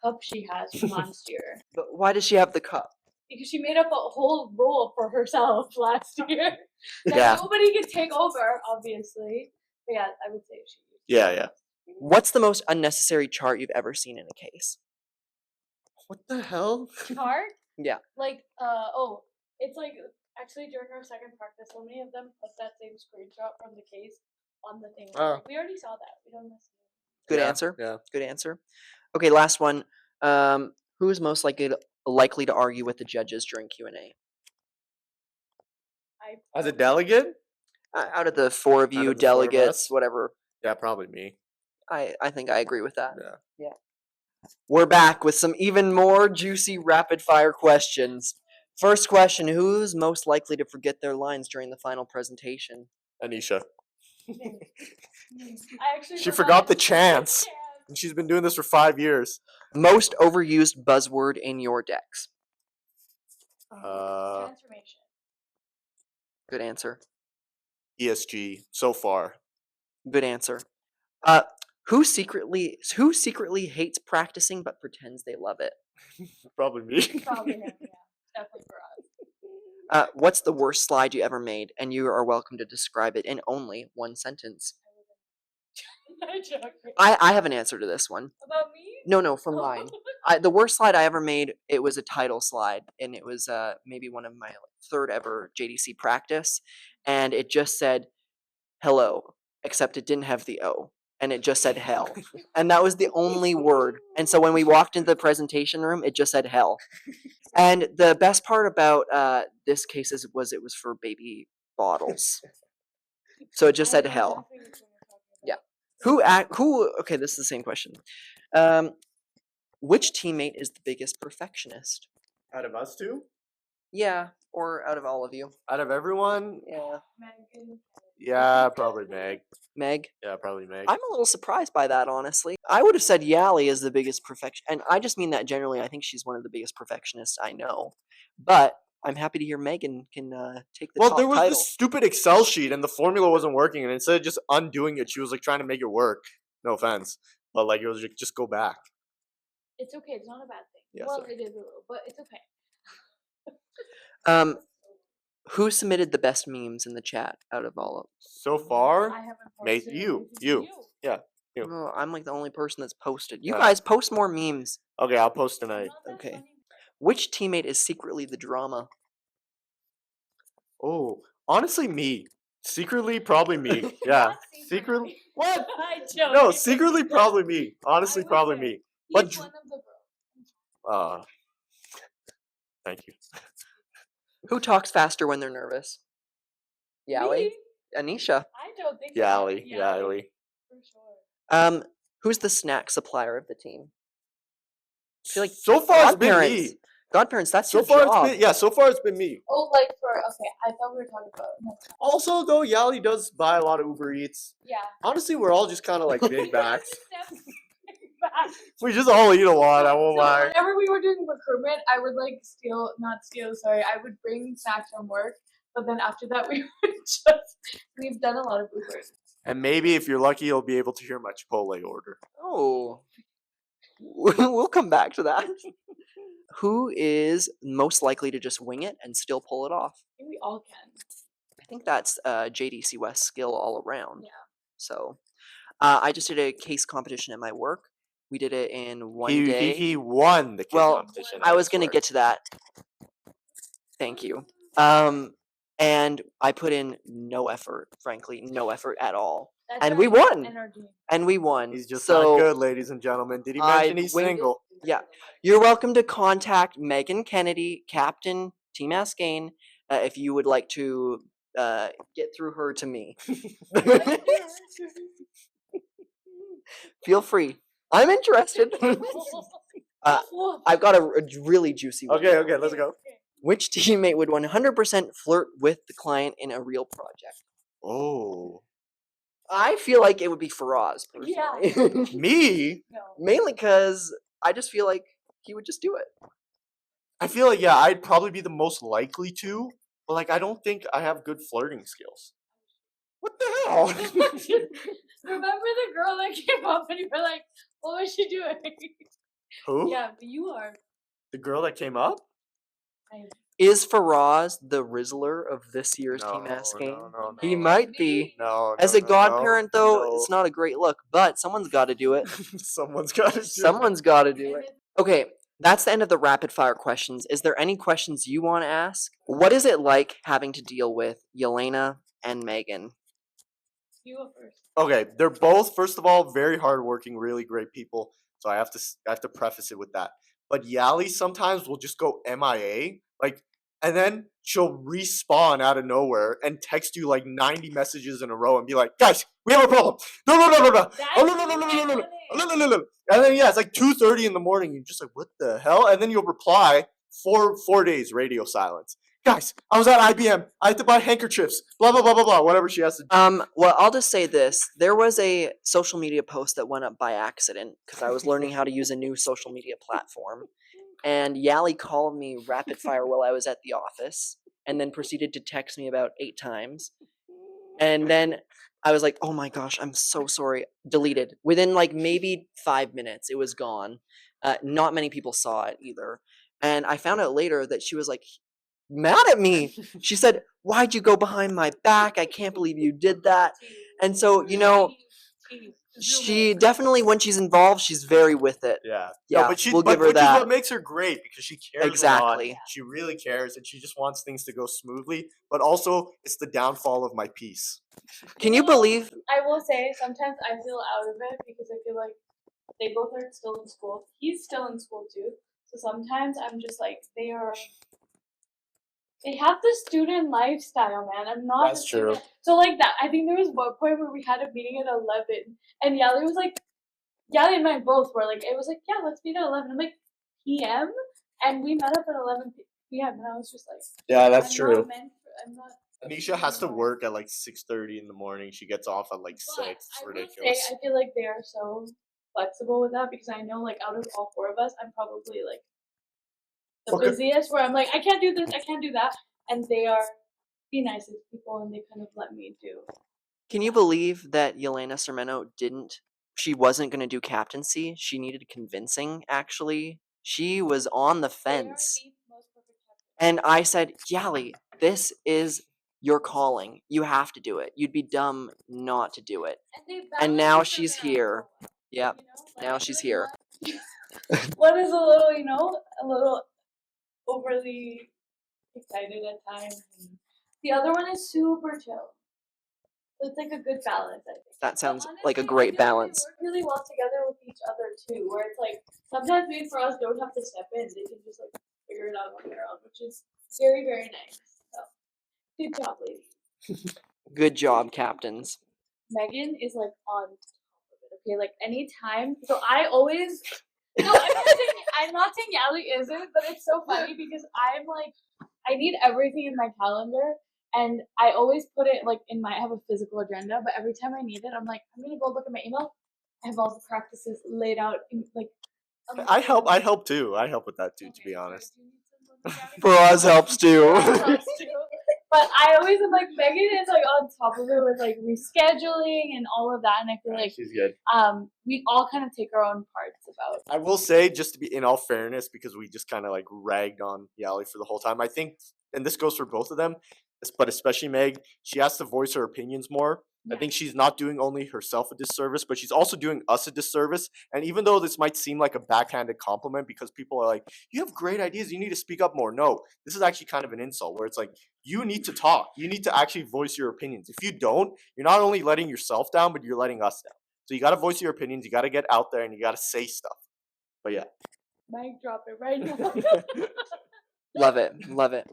cup she has from last year. But why does she have the cup? Because she made up a whole role for herself last year that Yeah. nobody can take over, obviously. But yeah, I would say she. Yeah. What's the most unnecessary chart you've ever seen in a case? What the hell? Chart? Yeah. Like, it's like actually during our second practice, so many of them put that same screenshot from the case on the thing. Oh. We already saw that. We don't necessarily. Good Yeah, answer. yeah. Good answer. Okay, last one. Who is most likely to argue with the judges during Q&A? As a delegate? Out of the four of Out you, of the four of us? delegates, whatever. Yeah, probably me. I think I agree with that. Yeah. We're back with some even more juicy rapid fire questions. First question, who's most likely to forget their lines during the final presentation? Anisha. I actually She forgot the chance. And she's been doing this for 5 years. Most overused buzzword in your decks? Transformation. Good answer. ESG so far. Good answer. Who secretly hates practicing but pretends they love it? Probably me. Probably him, yeah. Definitely for us. What's the worst slide you ever made? And you are welcome to describe it in only one sentence. I'm joking. I have an answer to this one. About me? No, for mine. The worst slide I ever made, it was a title slide, and it was maybe one of my third ever JDC practice, and it just said hello, except it didn't have the O, and it just said hell, and that was the only word. And so when we walked into the presentation room, it just said hell. And the best part about this case was it was for baby bottles, so it just said hell. Yeah. Who? Okay, this is the same question. Which teammate is the biggest perfectionist? Out of us two? Yeah, or out of all of you? Out of everyone? Yeah. Megan. Yeah, probably Meg. Meg? Yeah, probably Meg. I'm a little surprised by that, honestly. I would have said Yali is the biggest perfection, and I just mean that generally. I think she's one of the biggest perfectionists I know. But I'm happy to hear Megan can take the top there was title. this stupid Excel sheet and the formula wasn't working, and instead of just undoing it, she was like trying to make it work. No offense, but like it was like, just go back. It's okay. It's not a bad thing. Yeah, well, sorry. it is a little, but it's okay. Who submitted the best memes in the chat out of all of So far, I haven't mate, posted you. anything. Yeah. Oh, I'm like the only person that's posted. You Yeah. guys post more memes. Okay, I'll post I'm tonight. not that Okay. funny. Which teammate is secretly the drama? Oh, honestly, me. Secretly, probably me. Yeah. Not Secretly. What? I joke. No, secretly, probably me. Honestly, I would probably say me. He's But one of the girls. thank you. Who talks faster when they're nervous? Yali? Me? Anisha? I don't think so. Yali. For sure. Who's the snack supplier of the team? I feel like So far, it's been godparents. me. Godparents, that's So your far, job. so far it's been me. Oh, like okay. I thought we were talking about. No. Also, though, Yali does buy a lot of Uber Eats. Yeah. Honestly, we're all just kind of like big backs. Step back. We just all eat a lot. I won't So lie. whenever we were doing recruitment, I would I would bring snacks from work, but then after that we've done a lot of Ubers. And maybe if you're lucky, you'll be able to hear my Chipotle order. Oh. We'll come back to that. who is most likely to just wing it and still pull it off? I think we all can. I think that's JDC West skill all around. Yeah. So I just did a case competition at my work. We did it in one day. He won the case Well, competition. I at was his gonna work. get to that. Thank you. And I put in no effort, frankly, no effort at all. That's And we our won. energy. And we won. He's just so not good, ladies and gentlemen. Did he I mention he's winged it. single? Yeah. You're welcome to contact Megan Kennedy, Captain Team Haskayne, if you would like to get through her to me. Feel free. I'm interested. I've got a really juicy one. Okay, let's go. Which teammate would 100% flirt with the client in a real project? Oh, I feel like it would be Faraz, personally. me? No. Mainly because I just feel like he would just do it. I feel like, yeah, I'd probably be the most likely to, but like I don't think I have good flirting skills. What the hell? Remember the girl that came up and you were like, what was she doing? Who? Yeah, but you are. The girl that came up? Is Faraz the Rizzler of this year's Team No, Haskayne? no, He no. might be. No. As a godparent, though, no. it's not a great look, but someone's got to do it. Someone's got to do it. Someone's got to do it. Okay, that's the end of the rapid fire questions. Is there any questions you want to ask? What is it like having to deal with Yelena and Megan? You go first. Okay, they're both, first of all, very hardworking, really great people. So I have to preface it with that. But Yali sometimes will just go MIA, like, and then she'll respawn out of nowhere and text you like 90 messages in a row and be like, "Guys, we have a problem. No. Oh no. And then yeah, it's like 2:30 in the morning. You're just like, what the hell? And then you'll reply 4 days radio silence. Guys, I was at IBM. I had to buy handkerchiefs. Blah blah blah blah blah. Whatever she has to do. Well, I'll just say this. There was a social media post that went up by accident because I was learning how to use a new social media platform. And Yali called me rapid fire while I was at the office and then proceeded to text me about 8 times. And then I was like, oh my gosh, I'm so sorry. Deleted. Within like maybe 5 minutes, it was gone. Not many people saw it either. And I found out later that she was like mad at me. She said, why'd you go behind my back? I can't believe you did that. And so, you know, she definitely, when she's involved, she's very with it. Yeah. Yeah, No, but we'll give her which is that. what makes her great because she cares a lot. Exactly. She really cares and she just wants things to go smoothly. But also, it's the downfall of my peace. Can you believe? I will say sometimes I feel out of it because I feel like they both are still in school. He's still in school too. So sometimes I'm just like they have the student lifestyle, man. I'm not. That's true. So like that, I think there was one point where we had a meeting at 11, and Yali was like, Yali and I both were like, it was like, yeah, let's meet at 11. I'm like, PM, and we met up at 11 PM, and I was just like, Yeah, that's I'm true. I'm not. Anisha has to work at like 6:30 in the morning. She gets off at like 6. But It's I will ridiculous. say, I feel like they are so flexible with that because I know, like, out of all 4 of us, I'm probably like the busiest. Where I'm like, I can't do this, I can't do that, and they are the nicest people, and they kind of let me do. Can you believe that Yelena Sermeno she wasn't going to do captaincy? She needed convincing, actually. She was on the fence. And I said, Yali, this is your calling. You have to do it. You'd be dumb not to do it. And now she's here. Yep. Now she's here. One is a little overly excited at times. The other one is super chill. So it's like a good balance, I think. That sounds Honestly, like a great balance. They work really well together with each other too, where it's like sometimes me and Faraz don't have to step in; they can just like figure it out on their own, which is very, very nice. So, good job, ladies. Good job, captains. Megan is like on top of it. Okay, like anytime. So I always. No, I'm not saying Yali isn't, but it's so funny because I'm like, I need everything in my calendar. And I always put it like I have a physical agenda, but every time I need it, I'm like, I'm gonna go look at my email. I have all the practices laid out in like. I help too. I help with that too, to be honest. Faraz helps too. But I always am like Megan is like on top of it with like rescheduling and all of that, and I feel like She's good. we all kind of take our own parts about. I will say, just to be in all fairness, because we just kind of like ragged on Yali for the whole time. I think, and this goes for both of them, but especially Meg, she has to voice her opinions more. I think she's not doing only herself a disservice, but she's also doing us a disservice. And even though this might seem like a backhanded compliment because people are like, you have great ideas, you need to speak up more. No, this is actually kind of an insult where it's like, you need to talk. You need to actually voice your opinions. If you don't, you're not only letting yourself down, but you're letting us down. So you got to voice your opinions. You got to get out there and you got to say stuff. But yeah. Mic drop it right now. Love it. Love it.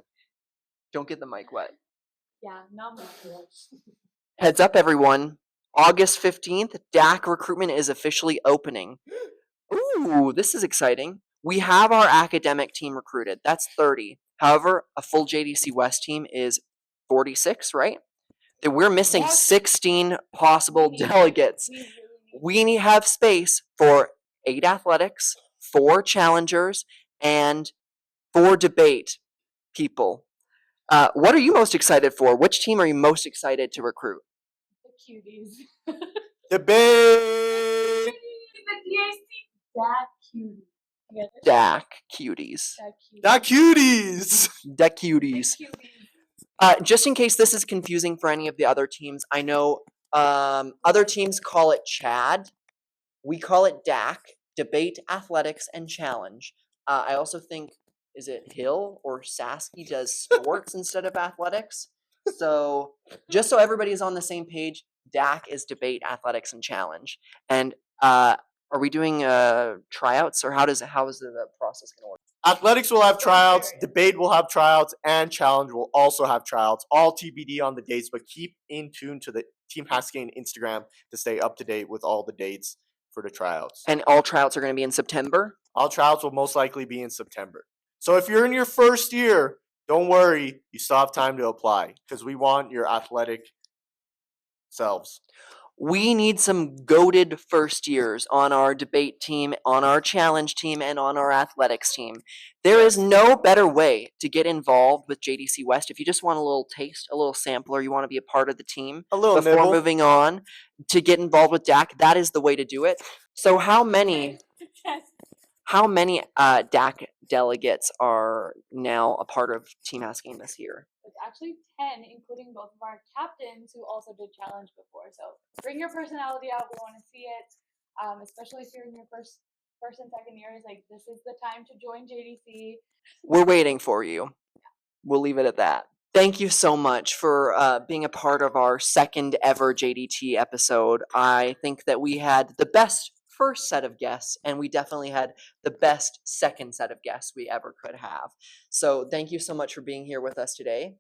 Don't get the mic wet. Yeah, not much. Heads up, everyone. August 15th, DAC recruitment is officially opening. Ooh, this is exciting. We have our academic team recruited. That's 30. However, a full JDC West team is 46, right? Then we're missing 16 possible delegates. We have space for 8 athletics, 4 challengers, and 4 debate people. What are you most excited for? Which team are you most excited to recruit? The cuties. Debate. The DAC cuties. DAC cuties. Not cuties. DAC cuties. Just in case this is confusing for any of the other teams, I know other teams call it CHAD. We call it DAC, Debate, Athletics, and Challenge. I also think, is it Hill or Sasky does sports instead of athletics? So just so everybody is on the same page, DAC is Debate, Athletics, and Challenge. And are we doing tryouts, or how is the process going to work? Athletics will have tryouts, debate will have tryouts, and challenge will also have tryouts. All TBD on the dates, but keep in tune to the Team Haskayne Instagram to stay up to date with all the dates for the tryouts. And all tryouts are going to be in September? All tryouts will most likely be in September. So if you're in your first year, don't worry, you still have time to apply because we want your athletic selves. We need some goated first years on our debate team, on our challenge team, and on our athletics team. There is no better way to get involved with JDC West. If you just want a little taste, a little sampler, you want to be a part of the team A little before nibble. moving on to get involved with DAC, that is the way to do it. So how many DAC delegates are now a part of Team Haskayne this year? It's actually 10, including both of our captains who also did challenge before. So bring your personality out. We want to see it, especially if you're in your first and second years. Like, this is the time to join JDC. We're waiting for you. We'll leave it at that. Thank you so much for being a part of our second ever JDT episode. I think that we had the best first set of guests, and we definitely had the best second set of guests we ever could have. So thank you so much for being here with us today.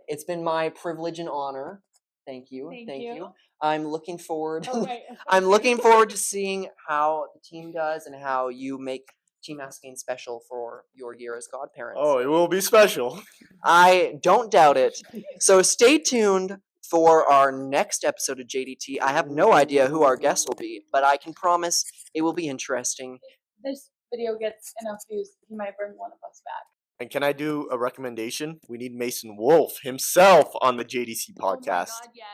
It's been my privilege and honor. Thank you. Thank you. I'm looking forward. Oh, right. I'm looking forward to seeing how the team does and how you make Team Haskayne special for your year as godparents. Oh, it will be special. I don't doubt it. So stay tuned for our next episode of JDT. I have no idea who our guest will be, but I can promise it will be interesting. If this video gets enough views, he might bring one of us back. And can I do a recommendation? We need Mason Wolf himself on the JDC podcast. Oh my God, yes.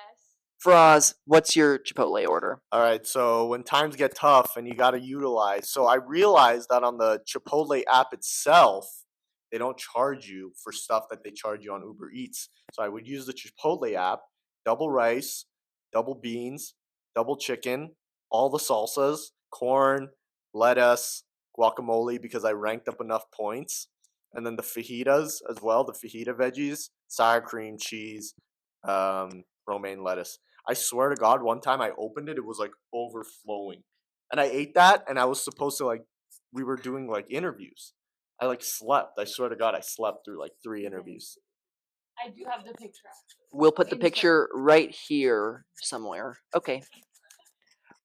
Fraz, what's your Chipotle order? All right, so when times get tough and you got to utilize. So I realized that on the Chipotle app itself, they don't charge you for stuff that they charge you on Uber Eats. So I would use the Chipotle app, double rice, double beans, double chicken, all the salsas, corn, lettuce, guacamole, because I ranked up enough points. And then the fajitas as well, the fajita veggies, sour cream, cheese, romaine lettuce. I swear to God, one time I opened it, it was like overflowing. And I ate that, and I was supposed to we were doing interviews. I slept. I swear to God, I slept through 3 interviews. I do have the picture. We'll put the picture right here somewhere. Okay.